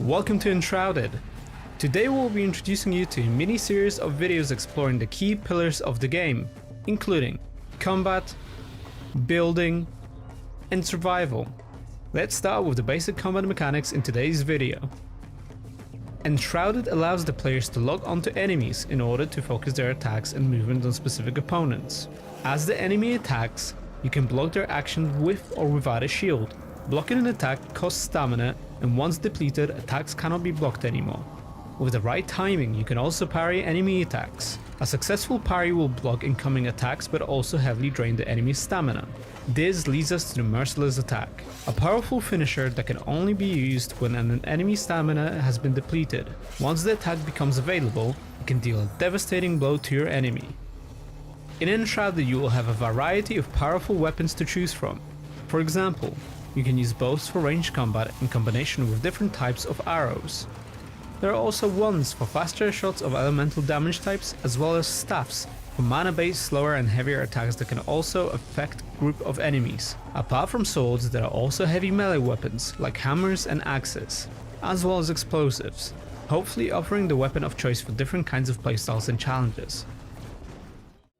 Welcome to Enshrouded. Today we'll be introducing you to a mini-series of videos exploring the key pillars of the game, including combat, building, and survival. Let's start with the basic combat mechanics in today's video. Enshrouded allows the players to lock onto enemies in order to focus their attacks and movement on specific opponents. As the enemy attacks, you can block their action with or without a shield. Blocking an attack costs stamina, and once depleted, attacks cannot be blocked anymore. With the right timing, you can also parry enemy attacks. A successful parry will block incoming attacks but also heavily drain the enemy's stamina. This leads us to the merciless attack, a powerful finisher that can only be used when an enemy's stamina has been depleted. Once the attack becomes available, it can deal a devastating blow to your enemy. In Enshrouded, you will have a variety of powerful weapons to choose from. For example, you can use bows for ranged combat in combination with different types of arrows. There are also wands for faster shots of elemental damage types, as well as staffs for mana-based slower and heavier attacks that can also affect a group of enemies. Apart from swords, there are also heavy melee weapons like hammers and axes, as well as explosives, hopefully offering the weapon of choice for different kinds of playstyles and challenges.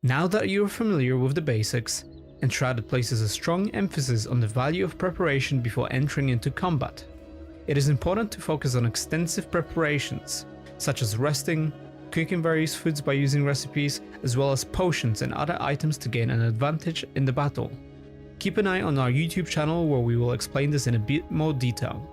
Now that you are familiar with the basics, Enshrouded places a strong emphasis on the value of preparation before entering into combat. It is important to focus on extensive preparations, such as resting, cooking various foods by using recipes, as well as potions and other items to gain an advantage in the battle. Keep an eye on our YouTube channel where we will explain this in a bit more detail.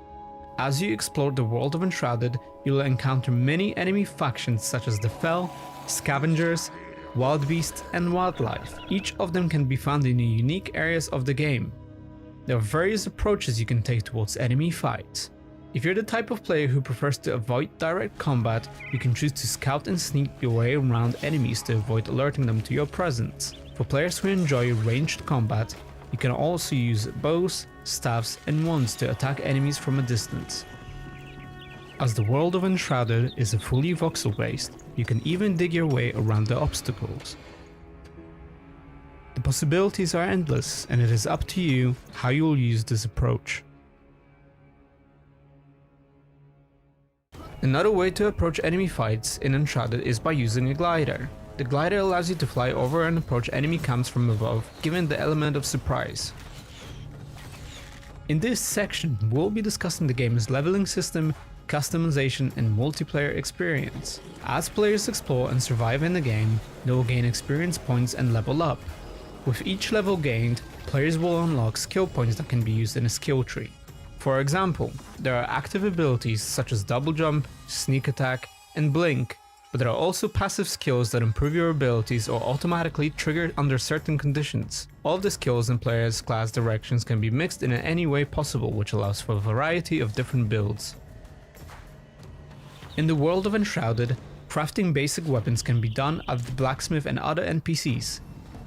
As you explore the world of Enshrouded, you will encounter many enemy factions such as the Fel, Scavengers, Wild Beasts, and Wildlife. Each of them can be found in the unique areas of the game. There are various approaches you can take towards enemy fights. If you're the type of player who prefers to avoid direct combat, you can choose to scout and sneak your way around enemies to avoid alerting them to your presence. For players who enjoy ranged combat, you can also use bows, staffs, and wands to attack enemies from a distance. As the world of Enshrouded is fully voxel-based, you can even dig your way around the obstacles. The possibilities are endless, and it is up to you how you will use this approach. Another way to approach enemy fights in Enshrouded is by using a glider. The glider allows you to fly over and approach enemy camps from above, given the element of surprise. In this section, we'll be discussing the game's leveling system, customization, and multiplayer experience. As players explore and survive in the game, they will gain experience points and level up. With each level gained, players will unlock skill points that can be used in a skill tree. For example, there are active abilities such as double jump, sneak attack, and blink, but there are also passive skills that improve your abilities or automatically trigger under certain conditions. All of the skills and players' class directions can be mixed in any way possible, which allows for a variety of different builds. In the world of Enshrouded, crafting basic weapons can be done at the blacksmith and other NPCs,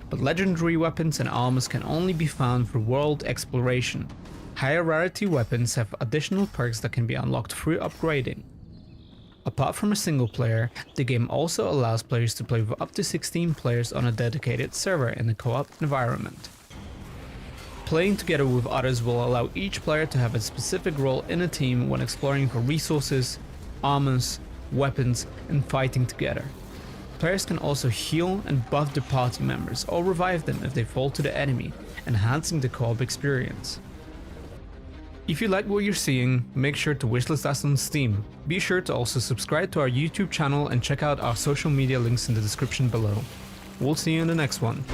but legendary weapons and armors can only be found through world exploration. Higher rarity weapons have additional perks that can be unlocked through upgrading. Apart from a single player, the game also allows players to play with up to 16 players on a dedicated server in a co-op environment. Playing together with others will allow each player to have a specific role in a team when exploring for resources, armors, weapons, and fighting together. Players can also heal and buff their party members or revive them if they fall to the enemy, enhancing the co-op experience. If you like what you're seeing, make sure to wishlist us on Steam. Be sure to also subscribe to our YouTube channel and check out our social media links in the description below. We'll see you in the next one.